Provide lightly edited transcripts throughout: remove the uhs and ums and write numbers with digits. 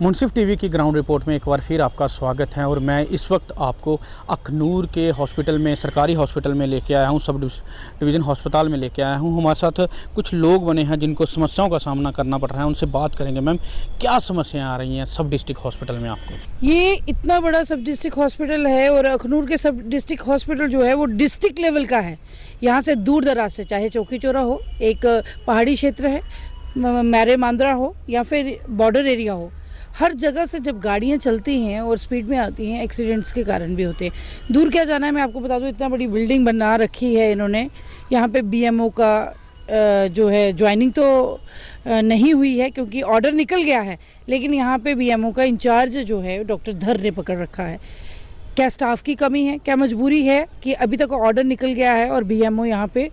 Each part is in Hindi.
मुनसिफ टीवी की ग्राउंड रिपोर्ट में एक बार फिर आपका स्वागत है और मैं इस वक्त आपको अखनूर के हॉस्पिटल में, सरकारी हॉस्पिटल में लेके आया हूं, सब डिवीज़न अस्पताल में लेके आया हूं। हमारे साथ कुछ लोग बने हैं जिनको समस्याओं का सामना करना पड़ रहा है, उनसे बात करेंगे। मैम, क्या समस्याएं आ रही हैं सब डिस्ट्रिक्ट हॉस्पिटल में आपको? ये इतना बड़ा सब डिस्ट्रिक्ट हॉस्पिटल है और अखनूर के सब डिस्ट्रिक्ट हॉस्पिटल जो है वो डिस्ट्रिक्ट लेवल का है। यहाँ से दूर दराज से, चाहे चौकी चौरा हो, एक पहाड़ी क्षेत्र है, मैरे मांद्रा हो या फिर बॉर्डर एरिया हो, हर जगह से जब गाड़ियाँ चलती हैं और स्पीड में आती हैं, एक्सीडेंट्स के कारण भी होते हैं। दूर क्या जाना है, मैं आपको बता दूं, इतना बड़ी बिल्डिंग बना रखी है इन्होंने। यहाँ पे बीएमओ का जो है ज्वाइनिंग तो नहीं हुई है क्योंकि ऑर्डर निकल गया है, लेकिन यहाँ पे बीएमओ का इंचार्ज जो है डॉक्टर धर ने पकड़ रखा है। क्या स्टाफ की कमी है, क्या मजबूरी है कि अभी तक ऑर्डर निकल गया है और बीएमओ यहाँ पे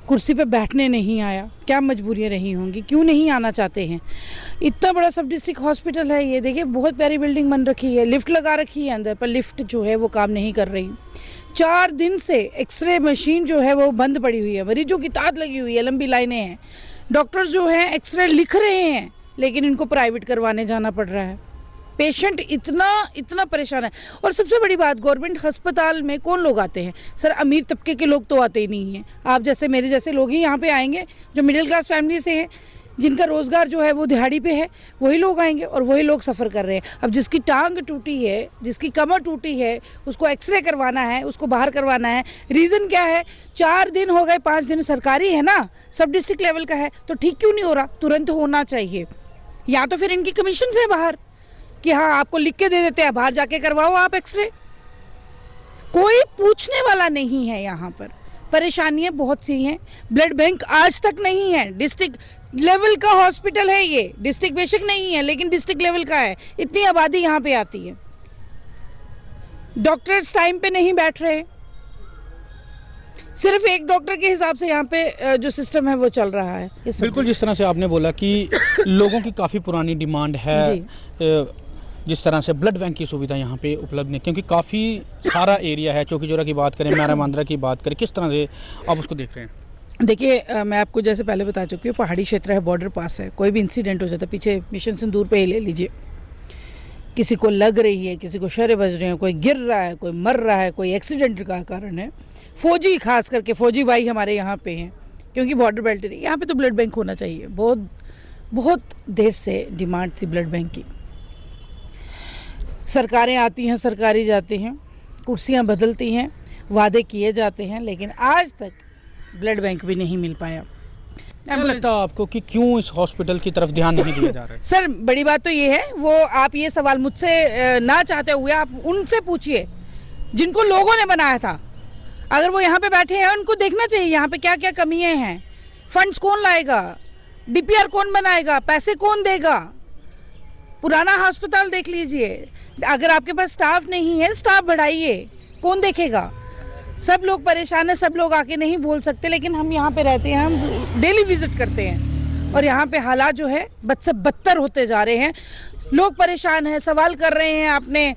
कुर्सी पे बैठने नहीं आया? क्या मजबूरियाँ रही होंगी, क्यों नहीं आना चाहते हैं? इतना बड़ा सब डिस्ट्रिक्ट हॉस्पिटल है ये, देखिए बहुत प्यारी बिल्डिंग बन रखी है, लिफ्ट लगा रखी है अंदर, पर लिफ्ट जो है वो काम नहीं कर रही। 4 दिन से एक्सरे मशीन जो है वो बंद पड़ी हुई है, मरीजों की ताद लगी हुई है, लंबी लाइनें हैं। डॉक्टर्स जो हैं एक्सरे लिख रहे हैं लेकिन इनको प्राइवेट करवाने जाना पड़ रहा है। पेशेंट इतना परेशान है। और सबसे बड़ी बात, गवर्नमेंट अस्पताल में कौन लोग आते हैं सर? अमीर तबके के लोग तो आते ही नहीं हैं। आप जैसे मेरे जैसे लोग ही यहाँ पे आएंगे, जो मिडिल क्लास फैमिली से हैं, जिनका रोज़गार जो है वो दिहाड़ी पे है, वही लोग आएंगे और वही लोग सफ़र कर रहे हैं। अब जिसकी टांग टूटी है, जिसकी कमर टूटी है, उसको एक्सरे करवाना है, उसको बाहर करवाना है। रीज़न क्या है? 4 दिन हो गए, 5 दिन सरकारी है ना, सब डिस्ट्रिक्ट लेवल का है, तो ठीक क्यों नहीं हो रहा? तुरंत होना चाहिए। या तो फिर इनकी कमीशन है बाहर कि हाँ आपको लिख के दे देते हैं, बाहर जाके करवाओ आप एक्सरे। कोई पूछने वाला नहीं है यहाँ पर। परेशानियाँ बहुत सी हैं। ब्लड बैंक आज तक नहीं है। डिस्ट्रिक्ट लेवल का हॉस्पिटल है ये, डिस्ट्रिक्ट बेशक नहीं है लेकिन डिस्ट्रिक्ट लेवल का है। इतनी आबादी यहाँ पे आती है, डॉक्टर्स टाइम पे नहीं बैठ रहे। सिर्फ एक डॉक्टर के हिसाब से यहाँ पे जो सिस्टम है वो चल रहा है। बिल्कुल, जिस तरह से आपने बोला कि लोगों की काफ़ी पुरानी डिमांड है, जिस तरह से ब्लड बैंक की सुविधा यहाँ पे उपलब्ध नहीं, क्योंकि काफ़ी सारा एरिया है। चौकी चौरा की बात करें, मैरा मांद्रा की बात करें, किस तरह से आप उसको देख रहे हैं? देखिए, मैं आपको जैसे पहले बता चुकी हूँ, पहाड़ी क्षेत्र है, बॉर्डर पास है, कोई भी इंसिडेंट हो जाता है। पीछे मिशन सिंदूर पे ही ले लीजिए, किसी को लग रही है, किसी को शरे बज रहे हैं, कोई गिर रहा है, कोई मर रहा है, कोई एक्सीडेंट का कारण है। फौजी, खास करके फौजी भाई हमारे यहाँ पे हैं, क्योंकि बॉर्डर बेल्ट है, यहाँ पे तो ब्लड बैंक होना चाहिए। बहुत देर से डिमांड थी ब्लड बैंक की। सरकारें आती हैं, सरकारी जाती हैं, कुर्सियाँ बदलती हैं, वादे किए जाते हैं, लेकिन आज तक ब्लड बैंक भी नहीं मिल पाया। क्या लगता है आपको कि क्यों इस हॉस्पिटल की तरफ ध्यान नहीं दिया जा रहा है? सर, बड़ी बात तो ये है, वो आप ये सवाल मुझसे ना चाहते हुए आप उनसे पूछिए जिनको लोगों ने बनाया था। अगर वो यहाँ पे बैठे हैं, उनको देखना चाहिए यहाँ पे क्या क्या कमियाँ हैं। फंड्स कौन लाएगा? डीपीआर कौन बनाएगा? पैसे कौन देगा? पुराना अस्पताल देख लीजिए। अगर आपके पास स्टाफ नहीं है, स्टाफ बढ़ाइए, कौन देखेगा? सब लोग परेशान है, सब लोग आके नहीं बोल सकते, लेकिन हम यहाँ पे रहते हैं, हम डेली विजिट करते हैं और यहाँ पे हालात जो है बद से बदतर होते जा रहे हैं। लोग परेशान हैं, सवाल कर रहे हैं अपने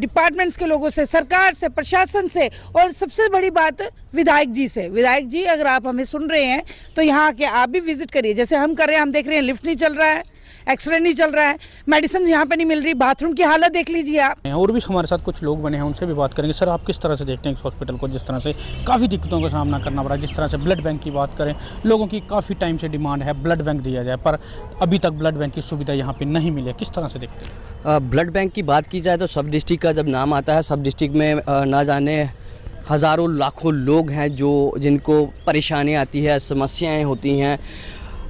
डिपार्टमेंट्स के लोगों से, सरकार से, प्रशासन से, और सबसे बड़ी बात विधायक जी से। विधायक जी, अगर आप हमें सुन रहे हैं तो यहाँ आके आप भी विजिट करिए, जैसे हम कर रहे हैं। हम देख रहे हैं लिफ्ट नहीं चल रहा है, एक्सरे नहीं चल रहा है, मेडिसिन यहाँ पे नहीं मिल रही, बाथरूम की हालत देख लीजिए आप। और भी हमारे साथ कुछ लोग बने हैं, उनसे भी बात करेंगे। सर, आप किस तरह से देखते हैं इस हॉस्पिटल को, जिस तरह से काफ़ी दिक्कतों का सामना करना पड़ा? जिस तरह से ब्लड बैंक की बात करें, लोगों की काफ़ी टाइम से डिमांड है ब्लड बैंक दिया जाए, पर अभी तक ब्लड बैंक की सुविधा यहाँ पर नहीं मिली है, किस तरह से देखते हैं? ब्लड बैंक की बात की जाए तो सब डिस्ट्रिक्ट का जब नाम आता है, सब डिस्ट्रिक्ट में ना जाने हज़ारों लाखों लोग हैं जिनको परेशानी आती है, समस्याएँ होती हैं।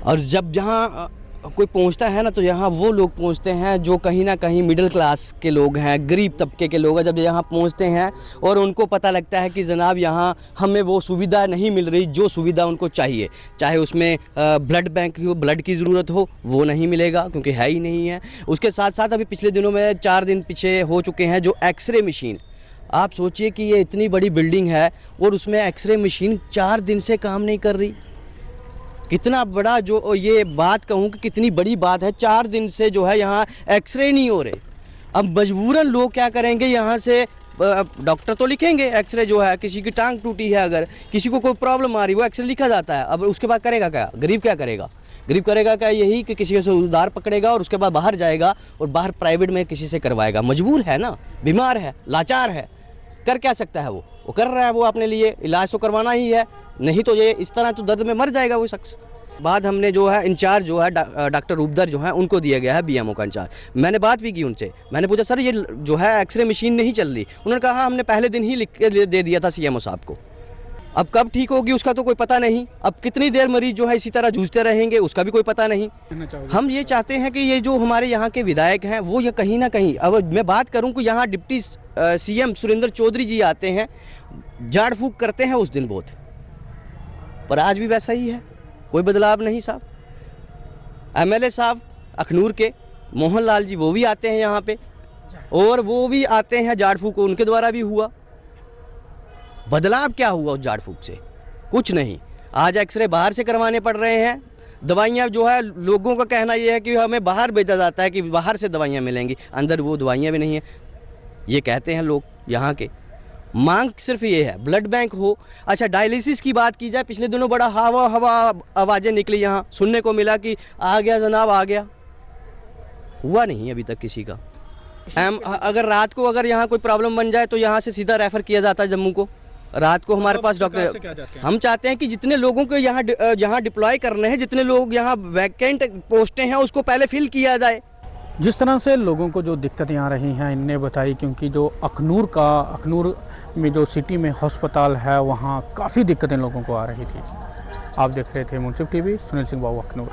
और जब जहाँ कोई पहुंचता है ना, तो यहाँ वो लोग पहुंचते हैं जो कहीं ना कहीं मिडिल क्लास के लोग हैं, गरीब तबके के लोग हैं। जब यहाँ पहुंचते हैं और उनको पता लगता है कि जनाब यहाँ हमें वो सुविधा नहीं मिल रही जो सुविधा उनको चाहिए, चाहे उसमें ब्लड बैंक हो, ब्लड की ज़रूरत हो, वो नहीं मिलेगा क्योंकि है ही नहीं है। उसके साथ साथ अभी पिछले दिनों में 4 दिन पीछे हो चुके हैं जो एक्सरे मशीन, आप सोचिए कि ये इतनी बड़ी बिल्डिंग है और उसमें एक्सरे मशीन 4 दिन से काम नहीं कर रही। कितना बड़ा, जो ये बात कहूँ कि कितनी बड़ी बात है, 4 दिन से जो है यहाँ एक्सरे नहीं हो रहे। अब मजबूरन लोग क्या करेंगे, यहाँ से डॉक्टर तो लिखेंगे एक्सरे जो है, किसी की टांग टूटी है, अगर किसी को कोई प्रॉब्लम आ रही है वो एक्सरे लिखा जाता है। अब उसके बाद करेगा क्या? गरीब क्या करेगा? गरीब करेगा क्या यही कि किसी से उधार पकड़ेगा और उसके बाद बाहर जाएगा और बाहर प्राइवेट में किसी से करवाएगा। मजबूर है ना, बीमार है, लाचार है, कर क्या सकता है वो कर रहा है, वो अपने लिए इलाज तो करवाना ही है, नहीं तो ये इस तरह तो दर्द में मर जाएगा वो शख्स। बाद हमने जो है इंचार्ज जो है डॉक्टर रूपदर जो है उनको दिया गया है बीएमओ का इंचार्ज। मैंने बात भी की उनसे, मैंने पूछा सर ये जो है एक्सरे मशीन नहीं चल रही, उन्होंने कहा हाँ हमने पहले दिन ही लिख के दे दिया था सीएमओ साहब को। अब कब ठीक होगी उसका तो कोई पता नहीं, अब कितनी देर मरीज जो है इसी तरह जूझते रहेंगे उसका भी कोई पता नहीं। हम ये चाहते हैं कि ये जो हमारे यहाँ के विधायक हैं वो ये कहीं ना कहीं, अब मैं बात करूँ कि यहाँ डिप्टी सीएम सुरेंद्र चौधरी जी आते हैं, झाड़ फूक करते हैं उस दिन बहुत, पर आज भी वैसा ही है, कोई बदलाव नहीं साहब। एमएलए साहब अखनूर के मोहन लाल जी वो भी आते हैं यहाँ पे और वो भी आते हैं, झाड़ फूक उनके द्वारा भी हुआ, बदलाव क्या हुआ उस झाड़ फूक से? कुछ नहीं। आज एक्सरे बाहर से करवाने पड़ रहे हैं, दवाइयाँ जो है लोगों का कहना ये है कि हमें बाहर भेजा जाता है कि बाहर से दवाइयाँ मिलेंगी, अंदर वो दवाइयाँ भी नहीं है, ये कहते हैं लोग यहाँ के। मांग सिर्फ ये है ब्लड बैंक हो। अच्छा डायलिसिस की बात की जाए, पिछले दिनों बड़ा हवा आवाज़ें निकली, यहाँ सुनने को मिला कि आ गया जनाब आ गया, हुआ नहीं अभी तक किसी का। अगर रात को अगर यहाँ कोई प्रॉब्लम बन जाए तो यहाँ से सीधा रेफ़र किया जाता है जम्मू को। रात को हमारे पास डॉक्टर, हम चाहते हैं कि जितने लोगों को यहाँ डिप्लॉय करने हैं, जितने लोग यहाँ वैकेंट पोस्टें हैं उसको पहले फिल किया जाए। जिस तरह से लोगों को जो दिक्कतें आ रही हैं इनने बताई, क्योंकि जो अखनूर में जो सिटी में अस्पताल है वहाँ काफ़ी दिक्कतें लोगों को आ रही थी। आप देख रहे थे मुंसिफ टीवी, सुनील सिंह बाबू अखनूर।